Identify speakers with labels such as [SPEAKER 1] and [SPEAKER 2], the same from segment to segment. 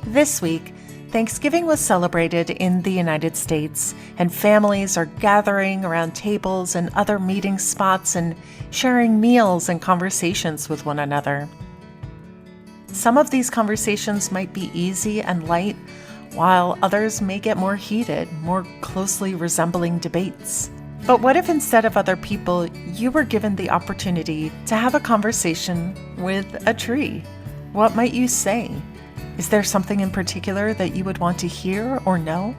[SPEAKER 1] This week, Thanksgiving was celebrated in the United States, and families are gathering around tables and other meeting spots and sharing meals and conversations with one another. Some of these conversations might be easy and light, while others may get more heated, more closely resembling debates. But what if instead of other people, you were given the opportunity to have a conversation with a tree? What might you say? Is there something in particular that you would want to hear or know?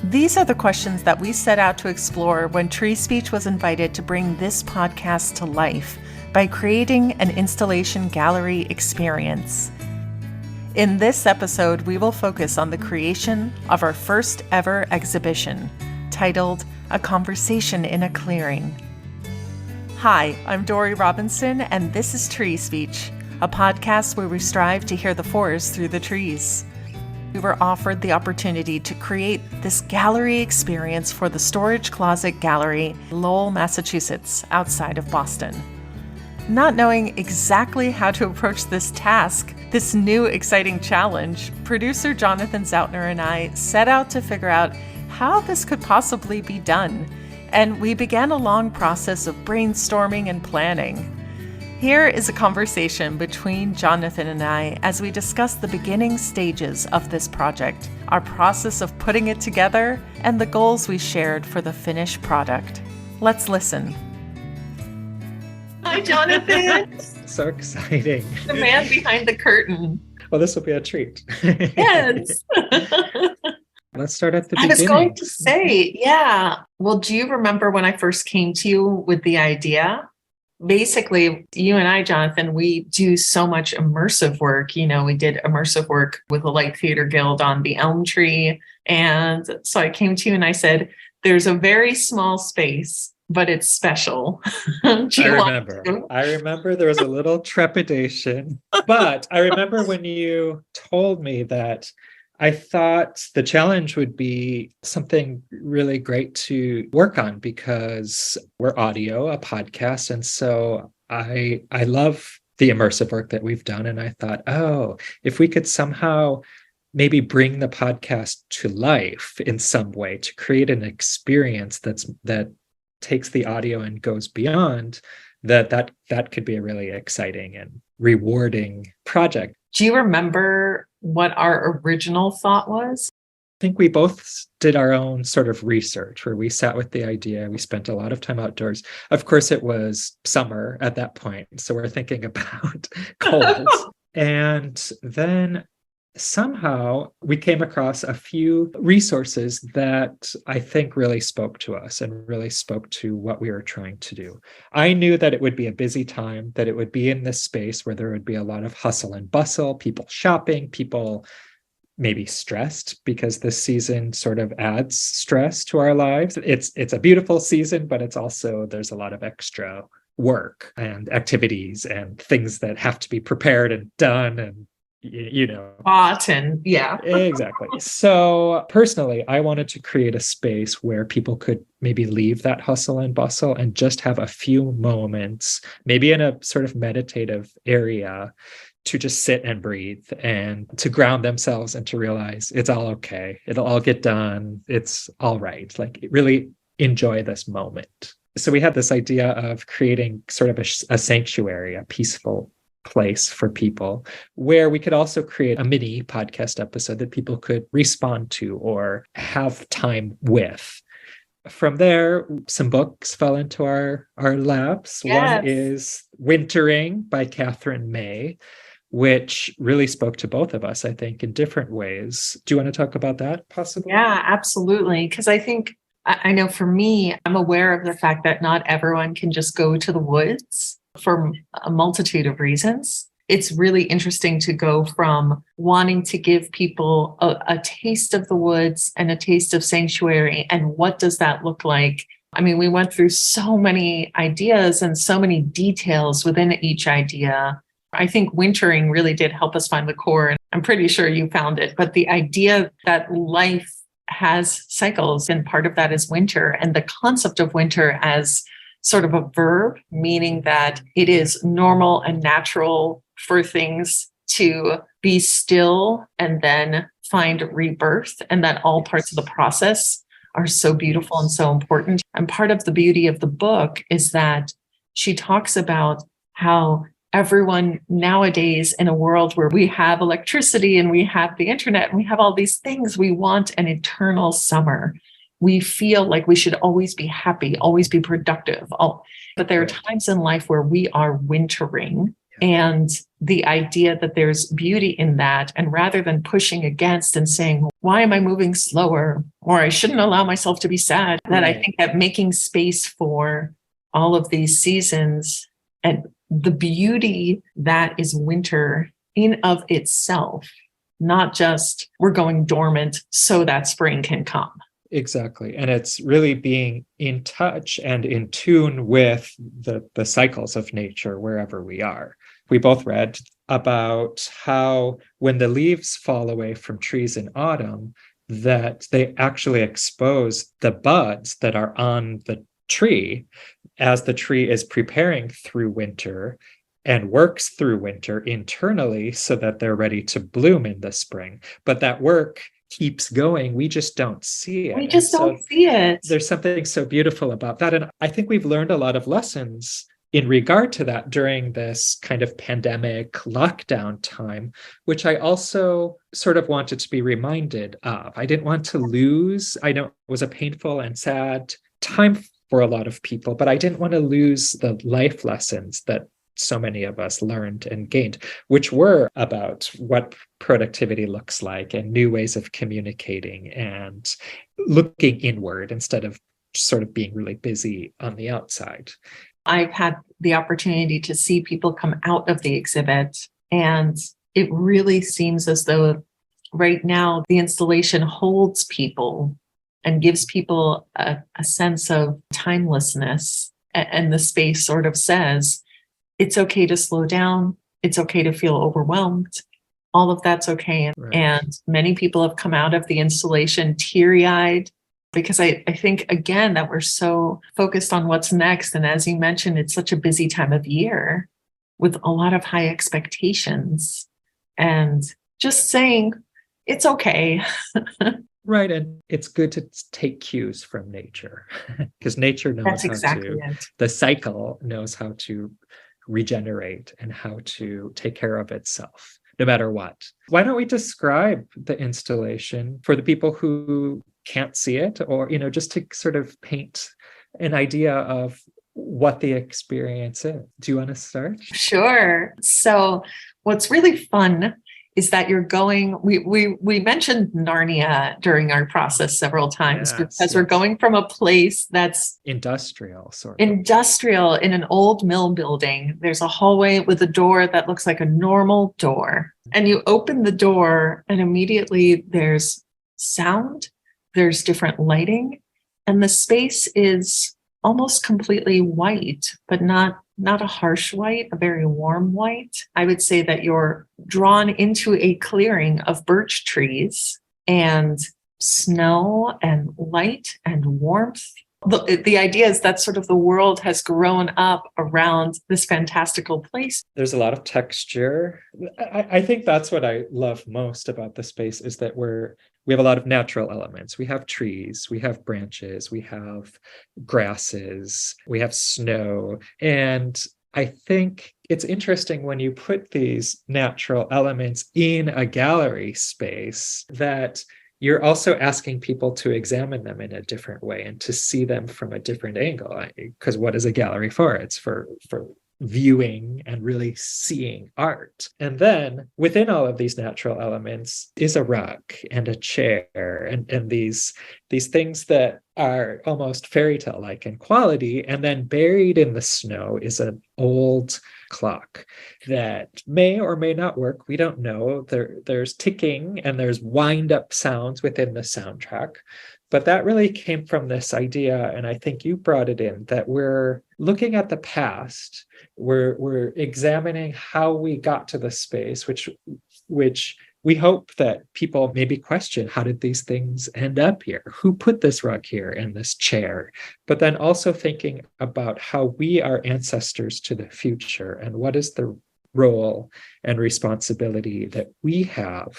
[SPEAKER 1] These are the questions that we set out to explore when Tree Speech was invited to bring this podcast to life by creating an installation gallery experience. In this episode, we will focus on the creation of our first ever exhibition, titled A Conversation in a Clearing. Hi, I'm Dory Robinson, and this is Tree Speech, a podcast where we strive to hear the forest through the trees. We were offered the opportunity to create this gallery experience for the Storage Closet Gallery, Lowell, Massachusett, outside of Boston. Not knowing exactly how to approach this task, this new exciting challenge, producer Jonathan Zautner and I set out to figure out how this could possibly be done, and we began a long process of brainstorming and planning. Here is a conversation between Jonathan and I as we discuss the beginning stages of this project, our process of putting it together, and the goals we shared for the finished product. Let's listen. Hi, Jonathan.
[SPEAKER 2] So exciting.
[SPEAKER 1] The man behind the curtain.
[SPEAKER 2] Well, this will be a treat.
[SPEAKER 1] Yes.
[SPEAKER 2] Let's start at the beginning.
[SPEAKER 1] I was going to say, yeah. Well, do you remember when I first came to you with the idea? Basically, you and I, Jonathan, we do so much immersive work. You know, we did immersive work with the Light Theater Guild on the elm tree. And so I came to you and I said, there's a very small space, but it's special.
[SPEAKER 2] I remember there was a little trepidation, but I remember when you told me that I thought the challenge would be something really great to work on because we're audio, a podcast. And so I love the immersive work that we've done. And I thought, oh, if we could somehow maybe bring the podcast to life in some way to create an experience that takes the audio and goes beyond, that could be a really exciting and rewarding project.
[SPEAKER 1] Do you remember what our original thought was?
[SPEAKER 2] I think we both did our own sort of research where we sat with the idea. We spent a lot of time outdoors. Of course, it was summer at that point, so we're thinking about cold. And then somehow we came across a few resources that I think really spoke to us and really spoke to what we were trying to do. I knew that it would be a busy time, that it would be in this space where there would be a lot of hustle and bustle, people shopping, people maybe stressed because this season sort of adds stress to our lives. It's a beautiful season, but it's also, there's a lot of extra work and activities and things that have to be prepared and done and
[SPEAKER 1] bought and yeah.
[SPEAKER 2] Exactly. So personally, I wanted to create a space where people could maybe leave that hustle and bustle and just have a few moments, maybe in a sort of meditative area, to just sit and breathe and to ground themselves and to realize it's all okay. It'll all get done. It's all right. Like really enjoy this moment. So we had this idea of creating sort of a sanctuary, a peaceful place for people where we could also create a mini podcast episode that people could respond to or have time with. From there, some books fell into our laps.
[SPEAKER 1] Yes.
[SPEAKER 2] One is Wintering by Catherine May, which really spoke to both of us, I think, in different ways. Do you want to talk about that possibly?
[SPEAKER 1] Yeah, absolutely. Because I think, I know for me, I'm aware of the fact that not everyone can just go to the woods for a multitude of reasons. It's really interesting to go from wanting to give people a taste of the woods and a taste of sanctuary. And what does that look like? I mean, we went through so many ideas and so many details within each idea. I think wintering really did help us find the core. And I'm pretty sure you found it. But the idea that life has cycles, and part of that is winter, and the concept of winter as sort of a verb, meaning that it is normal and natural for things to be still and then find rebirth, and that all parts of the process are so beautiful and so important. And part of the beauty of the book is that she talks about how everyone nowadays, in a world where we have electricity and we have the internet and we have all these things, we want an eternal summer. We feel like we should always be happy, always be productive. But there are times in life where we are wintering, and the idea that there's beauty in that. And rather than pushing against and saying, why am I moving slower? Or I shouldn't allow myself to be sad. That I think that making space for all of these seasons and the beauty that is winter in of itself, not just we're going dormant so that spring can come.
[SPEAKER 2] Exactly. And it's really being in touch and in tune with the cycles of nature wherever we are. We both read about how when the leaves fall away from trees in autumn, that they actually expose the buds that are on the tree as the tree is preparing through winter and works through winter internally so that they're ready to bloom in the spring. But that work keeps going. We just don't see it.
[SPEAKER 1] We just don't see it.
[SPEAKER 2] There's something so beautiful about that. And I think we've learned a lot of lessons in regard to that during this kind of pandemic lockdown time, which I also sort of wanted to be reminded of. I didn't want to lose. I know it was a painful and sad time for a lot of people, but I didn't want to lose the life lessons that so many of us learned and gained, which were about what productivity looks like and new ways of communicating and looking inward instead of sort of being really busy on the outside.
[SPEAKER 1] I've had the opportunity to see people come out of the exhibit, and it really seems as though right now the installation holds people and gives people a sense of timelessness. And the space sort of says, it's okay to slow down. It's okay to feel overwhelmed. All of that's okay.
[SPEAKER 2] Right.
[SPEAKER 1] And many people have come out of the installation teary-eyed, because I think, again, that we're so focused on what's next. And as you mentioned, it's such a busy time of year with a lot of high expectations, and just saying, it's okay.
[SPEAKER 2] Right. And it's good to take cues from nature because nature knows the cycle knows how to regenerate and how to take care of itself, no matter what. Why don't we describe the installation for the people who can't see it, or, just to sort of paint an idea of what the experience is. Do you want to start?
[SPEAKER 1] Sure. So what's really fun is that you're going, we mentioned Narnia during our process several times, because we're going from a place that's
[SPEAKER 2] industrial
[SPEAKER 1] in an old mill building. There's a hallway with a door that looks like a normal door. And you open the door and immediately there's sound, there's different lighting, and the space is almost completely white, but not a harsh white, a very warm white. I would say that you're drawn into a clearing of birch trees and snow and light and warmth. The idea is that sort of the world has grown up around this fantastical place.
[SPEAKER 2] There's a lot of texture. I think that's what I love most about the space, is that we have a lot of natural elements. We have trees, we have branches, we have grasses, we have snow. And I think it's interesting when you put these natural elements in a gallery space that you're also asking people to examine them in a different way and to see them from a different angle. Because what is a gallery for? It's for viewing and really seeing art. And then within all of these natural elements is a rug and a chair and these things that are almost fairy tale like in quality. And then buried in the snow is an old clock that may or may not work. We don't know. There's ticking and there's wind up sounds within the soundtrack. But that really came from this idea, and I think you brought it in, that we're looking at the past, we're examining how we got to the space, which we hope that people maybe question, how did these things end up here? Who put this rug here and this chair? But then also thinking about how we are ancestors to the future, and what is the role and responsibility that we have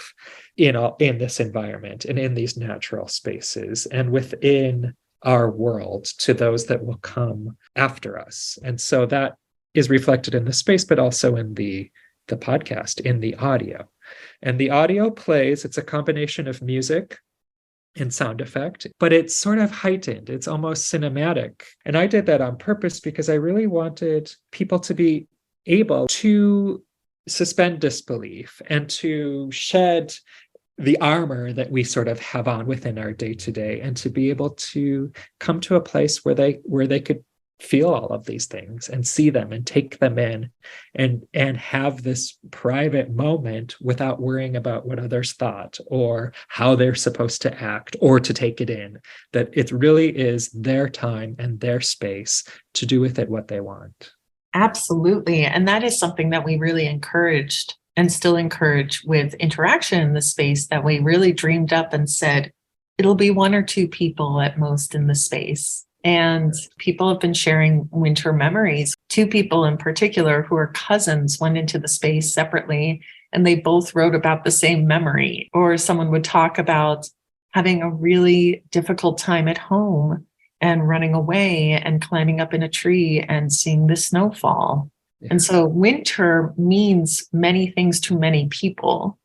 [SPEAKER 2] in this environment and in these natural spaces and within our world to those that will come after us. And so that is reflected in the space, but also in the podcast, in the audio. And the audio plays, it's a combination of music and sound effect, but it's sort of heightened. It's almost cinematic. And I did that on purpose because I really wanted people to be able to suspend disbelief and to shed the armor that we sort of have on within our day-to-day, and to be able to come to a place where they could feel all of these things and see them and take them in and have this private moment without worrying about what others thought or how they're supposed to act or to take it in, that it really is their time and their space to do with it what they want.
[SPEAKER 3] Absolutely. And that is something that we really encouraged and still encourage with interaction in the space, that we really dreamed up and said, it'll be one or two people at most in the space. And people have been sharing winter memories. Two people in particular who are cousins went into the space separately, and they both wrote about the same memory. Or someone would talk about having a really difficult time at home and running away and climbing up in a tree and seeing the snowfall. Yeah. And so winter means many things to many people.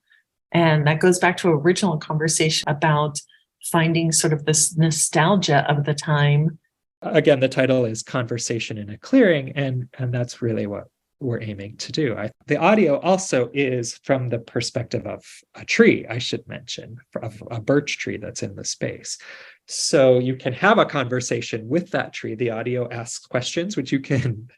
[SPEAKER 3] And that goes back to an original conversation about finding sort of this nostalgia of the time.
[SPEAKER 2] Again, the title is Conversation in a Clearing, and that's really what we're aiming to do. The audio also is from the perspective of a tree, I should mention, of a birch tree that's in the space. So you can have a conversation with that tree. The audio asks questions, which you can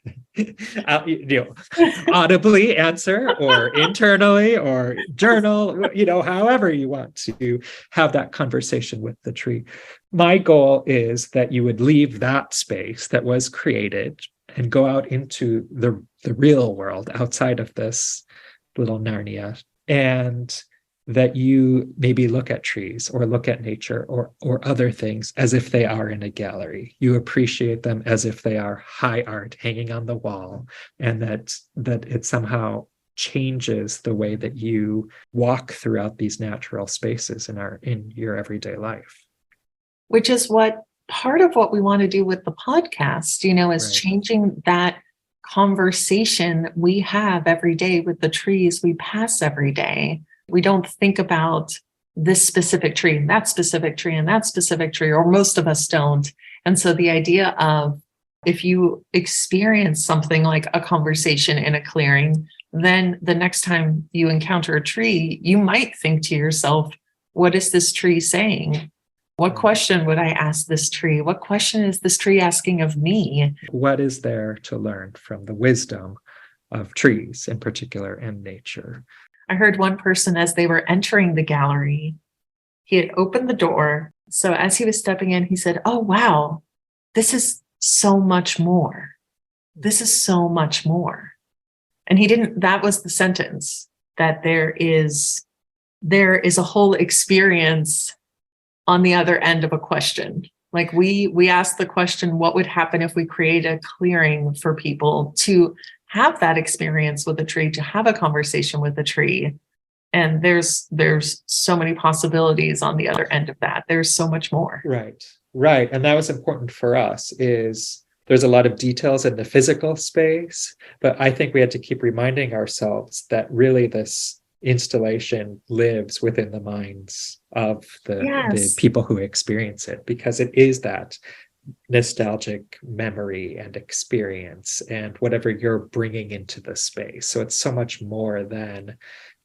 [SPEAKER 2] audibly answer, or internally, or journal, however you want to have that conversation with the tree. My goal is that you would leave that space that was created and go out into the real world outside of this little Narnia, and that you maybe look at trees or look at nature or other things as if they are in a gallery. You appreciate them as if they are high art hanging on the wall, and that it somehow changes the way that you walk throughout these natural spaces in your everyday life.
[SPEAKER 3] Which is part of what we want to do with the podcast, is right. Changing that conversation we have every day with the trees we pass every day. We don't think about this specific tree and that specific tree and that specific tree, or most of us don't. And so the idea of, if you experience something like a conversation in a clearing, then the next time you encounter a tree, you might think to yourself, what is this tree saying? What question would I ask this tree? What question is this tree asking of me?
[SPEAKER 2] What is there to learn from the wisdom of trees in particular and nature?
[SPEAKER 3] I heard one person, as they were entering the gallery, he had opened the door. So as he was stepping in, he said, "Oh, wow, this is so much more. This is so much more." And that was the sentence, that there is a whole experience on the other end of a question. Like we asked the question, what would happen if we create a clearing for people to have that experience with a tree, to have a conversation with a tree? And there's so many possibilities on the other end of that. There's so much more.
[SPEAKER 2] Right. And that was important for us, is there's a lot of details in the physical space, but I think we had to keep reminding ourselves that really this installation lives within the minds of the people who experience it, because it is that nostalgic memory and experience and whatever you're bringing into the space. So it's so much more than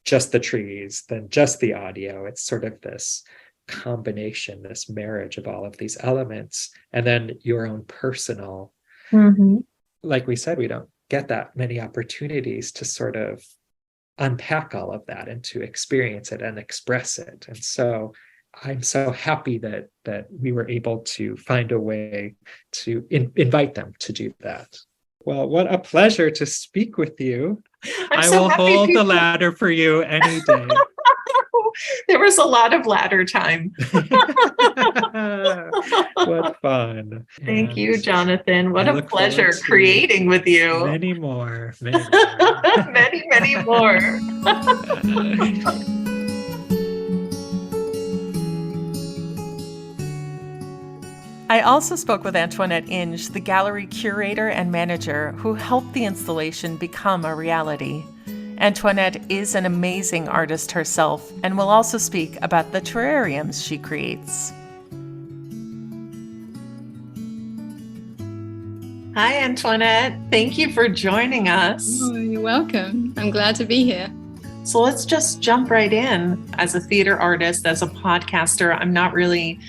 [SPEAKER 2] just the trees, than just the audio. It's sort of this combination, this marriage of all of these elements, and then your own personal, like we said, we don't get that many opportunities to sort of unpack all of that and to experience it and express it. And so I'm so happy that we were able to find a way to invite them to do that. Well, what a pleasure to speak with you. I will hold the ladder for you any day.
[SPEAKER 3] There was a lot of ladder time.
[SPEAKER 2] What fun.
[SPEAKER 3] Thank you,
[SPEAKER 2] And
[SPEAKER 3] Jonathan. What
[SPEAKER 2] I
[SPEAKER 3] a
[SPEAKER 2] look
[SPEAKER 3] pleasure
[SPEAKER 2] forward to
[SPEAKER 3] creating with you.
[SPEAKER 2] many more, many more.
[SPEAKER 3] Many, many more.
[SPEAKER 1] I also spoke with Antoinette Inge, the gallery curator and manager who helped the installation become a reality. Antoinette is an amazing artist herself and will also speak about the terrariums she creates.
[SPEAKER 3] Hi, Antoinette. Thank you for joining us.
[SPEAKER 4] Oh, you're welcome. I'm glad to be here.
[SPEAKER 3] So let's just jump right in. As a theater artist, as a podcaster, I'm not really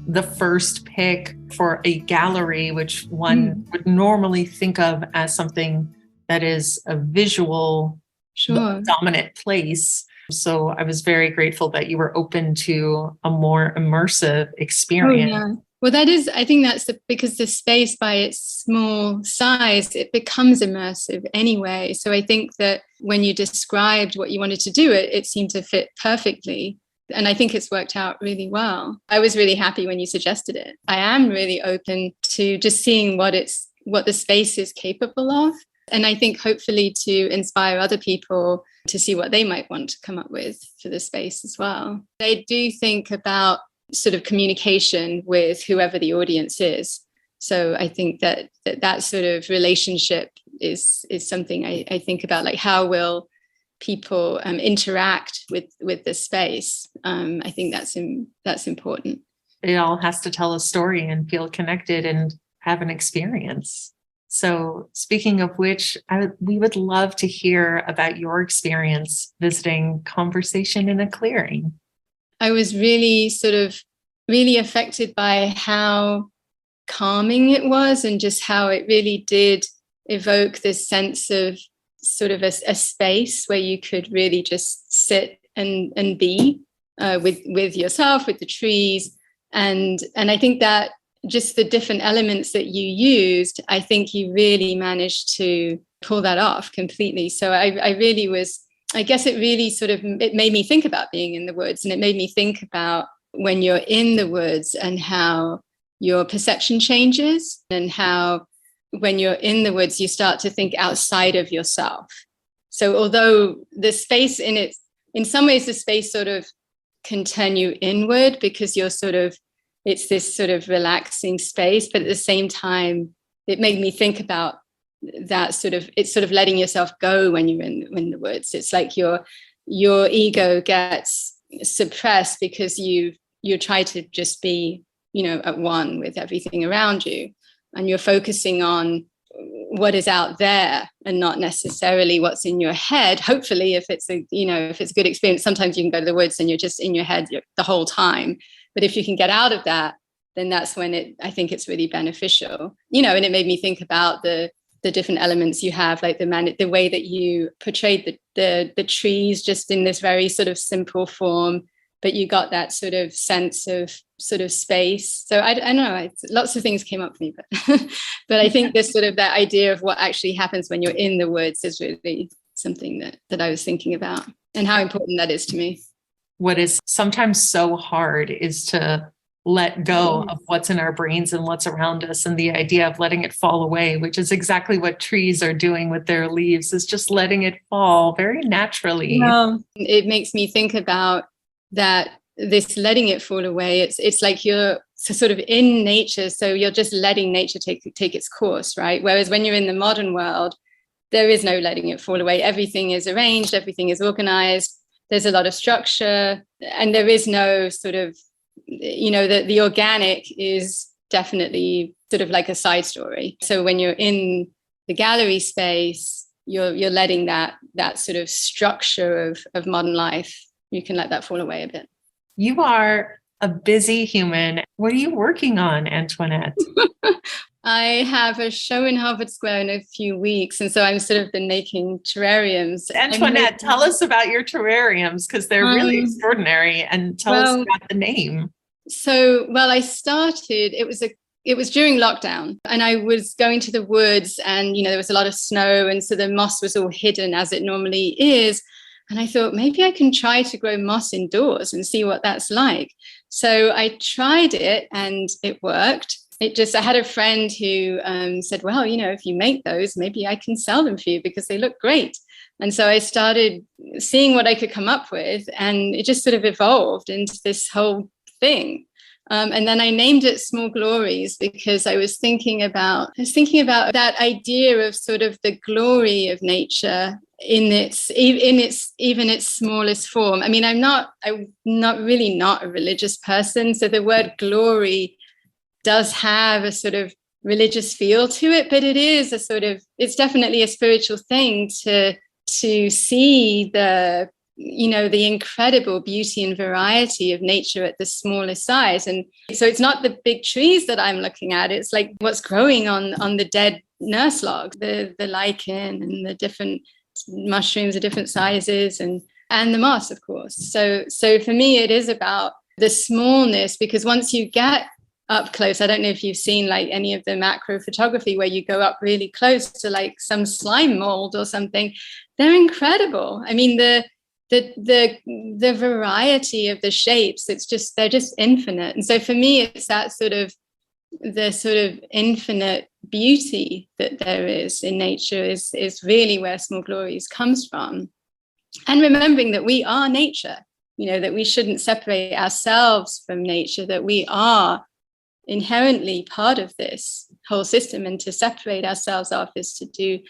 [SPEAKER 3] the first pick for a gallery, which one would normally think of as something that is a visual dominant place. So I was very grateful that you were open to a more immersive experience.
[SPEAKER 4] Oh, yeah. Well, I think that's because the space by its small size, it becomes immersive anyway. So I think that when you described what you wanted to do, it seemed to fit perfectly. And I think it's worked out really well. I was really happy when you suggested it. I am really open to just seeing what the space is capable of. And I think hopefully to inspire other people to see what they might want to come up with for the space as well. I do think about sort of communication with whoever the audience is. So I think that sort of relationship is something I think about, like how will people interact with the space. I think that's important.
[SPEAKER 3] It all has to tell a story and feel connected and have an experience. So speaking of which, we would love to hear about your experience visiting Conversation in a Clearing.
[SPEAKER 4] I was really affected by how calming it was and just how it really did evoke this sense of sort of a space where you could really just sit and be with yourself, with the trees. And I think that just the different elements that you used, I think you really managed to pull that off completely. So I really was, I guess it really it made me think about being in the woods, and it made me think about when you're in the woods and how your perception changes, and how when you're in the woods, you start to think outside of yourself. So although the space in some ways, the space sort of can turn you inward because it's this sort of relaxing space, but at the same time, it made me think about that it's sort of letting yourself go when you're in the woods. It's like your ego gets suppressed because you try to just be, at one with everything around you. And you're focusing on what is out there and not necessarily what's in your head. Hopefully, if it's a good experience, sometimes you can go to the woods and you're just in your head the whole time. But if you can get out of that, then that's when I think it's really beneficial. And it made me think about the different elements you have, like the way that you portrayed the trees just in this very sort of simple form, but you got that sort of sense of sort of space. So I don't know, lots of things came up for me, but I think this sort of that idea of what actually happens when you're in the woods is really something that I was thinking about, and how important that is to me.
[SPEAKER 3] What is sometimes so hard is to let go of what's in our brains and what's around us, and the idea of letting it fall away, which is exactly what trees are doing with their leaves, is just letting it fall very naturally.
[SPEAKER 4] It makes me think about that, this letting it fall away. It's like you're sort of in nature, so you're just letting nature take its course, right? Whereas when you're in the modern world, there is no letting it fall away. Everything is arranged, everything is organized. There's a lot of structure, and there is no sort of, the organic is definitely sort of like a side story. So when you're in the gallery space, you're letting that sort of structure of modern life, you can let that fall away a bit.
[SPEAKER 3] You are a busy human. What are you working on, Antoinette?
[SPEAKER 4] I have a show in Harvard Square in a few weeks, and so I'm sort of been making terrariums.
[SPEAKER 3] Antoinette, tell us about your terrariums, because they're really extraordinary, and tell us about the name.
[SPEAKER 4] So, I started, it was during lockdown, and I was going to the woods, and, there was a lot of snow, and so the moss was all hidden as it normally is. And I thought, maybe I can try to grow moss indoors and see what that's like. So I tried it and it worked. I had a friend who said, well, if you make those, maybe I can sell them for you because they look great. And so I started seeing what I could come up with, and it just sort of evolved into this whole thing. And then I named it Small Glories because I was thinking about that idea of sort of the glory of nature in its smallest form. I mean, I'm not really a religious person, so the word glory does have a sort of religious feel to it, but it's definitely a spiritual thing to see the incredible beauty and variety of nature at the smallest size. And so it's not the big trees that I'm looking at, it's like what's growing on the dead nurse log, the lichen and the different mushrooms of different sizes and the moss, of course. So for me, it is about the smallness, because once you get up close, I don't know if you've seen like any of the macro photography where you go up really close to like some slime mold or something, they're incredible. I mean, the variety of the shapes, they're just infinite. And so for me, it's that the sort of infinite beauty that there is in nature is really where Small Glories comes from. And remembering that we are nature, that we shouldn't separate ourselves from nature, that we are inherently part of this whole system, and to separate ourselves off is to do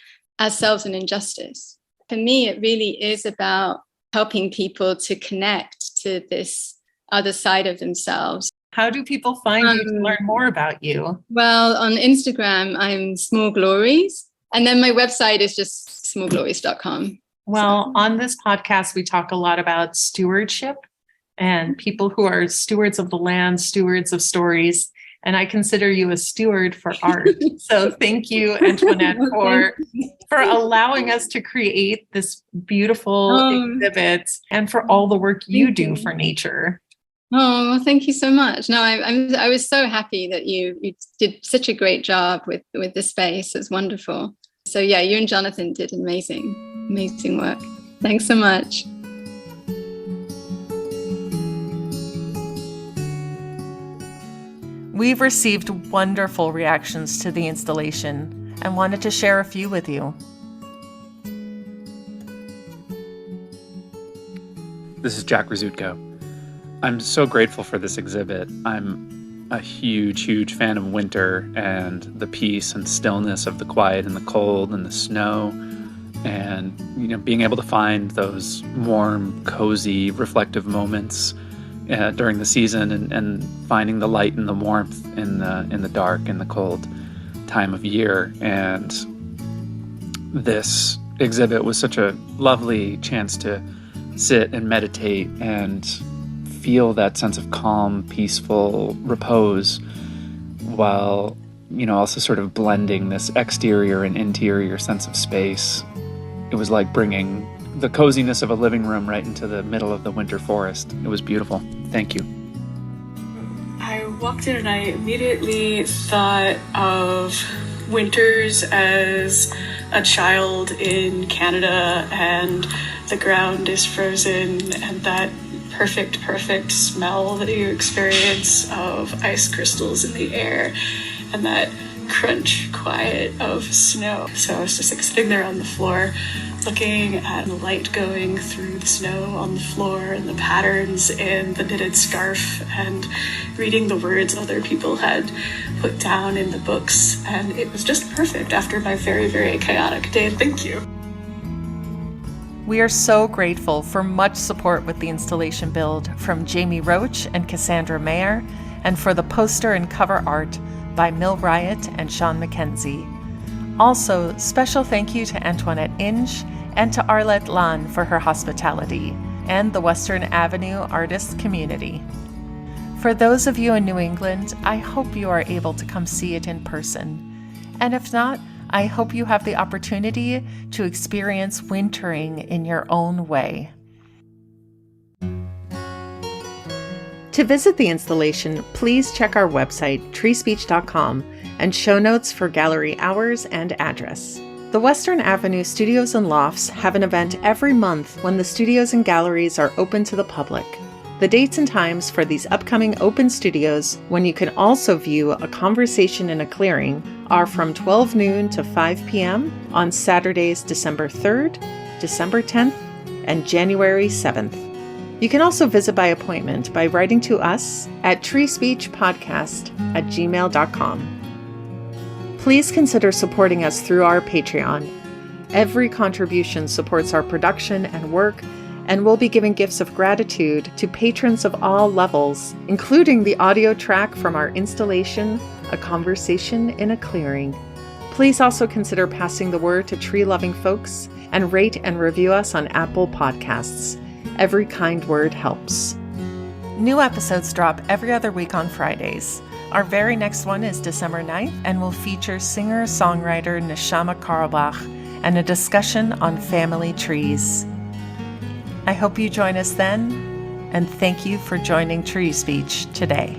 [SPEAKER 4] ourselves an injustice. For me, it really is about helping people to connect to this other side of themselves.
[SPEAKER 3] How do people find you to learn more about you?
[SPEAKER 4] Well, on Instagram, I'm Small Glories, and then my website is just smallglories.com.
[SPEAKER 3] Well, on this podcast, we talk a lot about stewardship and people who are stewards of the land, stewards of stories. And I consider you a steward for art. So thank you, Antoinette, for allowing us to create this beautiful exhibit, and for all the work you do for nature.
[SPEAKER 4] Oh, well, thank you so much. No, I was so happy that you did such a great job with the space. It's wonderful. So yeah, you and Jonathan did amazing work. Thanks so much.
[SPEAKER 1] We've received wonderful reactions to the installation and wanted to share a few with you.
[SPEAKER 5] This is Jack Rizutko. I'm so grateful for this exhibit. I'm a huge fan of winter and the peace and stillness of the quiet and the cold and the snow, and being able to find those warm, cozy, reflective moments during the season, and finding the light and the warmth in the dark and the cold time of year. And this exhibit was such a lovely chance to sit and meditate and feel that sense of calm, peaceful repose, while also sort of blending this exterior and interior sense of space. It was like bringing the coziness of a living room right into the middle of the winter forest. It was beautiful. Thank you.
[SPEAKER 6] I walked in and I immediately thought of winters as a child in Canada, and the ground is frozen, and that perfect smell that you experience of ice crystals in the air, and that crunch quiet of snow. So I was just like sitting there on the floor, looking at the light going through the snow on the floor and the patterns in the knitted scarf, and reading the words other people had put down in the books. And it was just perfect after my very chaotic day. Thank you.
[SPEAKER 1] We are so grateful for much support with the installation build from Jamie Roach and Cassandra Mayer, and for the poster and cover art by Mill Riot and Sean McKenzie. Also, special thank you to Antoinette Inge and to Arlette Lan for her hospitality, and the Western Avenue artists community. For those of you in New England, I hope you are able to come see it in person. And if not, I hope you have the opportunity to experience wintering in your own way. To visit the installation, please check our website, treespeech.com, and show notes for gallery hours and address. The Western Avenue Studios and Lofts have an event every month when the studios and galleries are open to the public. The dates and times for these upcoming open studios, when you can also view a conversation in a clearing, are from 12 noon to 5 p.m. on Saturdays, December 3rd, December 10th, and January 7th. You can also visit by appointment by writing to us at treespeechpodcast@gmail.com. Please consider supporting us through our Patreon. Every contribution supports our production and work, and we'll be giving gifts of gratitude to patrons of all levels, including the audio track from our installation, A Conversation in a Clearing. Please also consider passing the word to tree-loving folks and rate and review us on Apple Podcasts. Every kind word helps. New episodes drop every other week on Fridays. Our very next one is December 9th and will feature singer-songwriter Neshama Karlbach and a discussion on family trees. I hope you join us then, and thank you for joining Tree Speech today.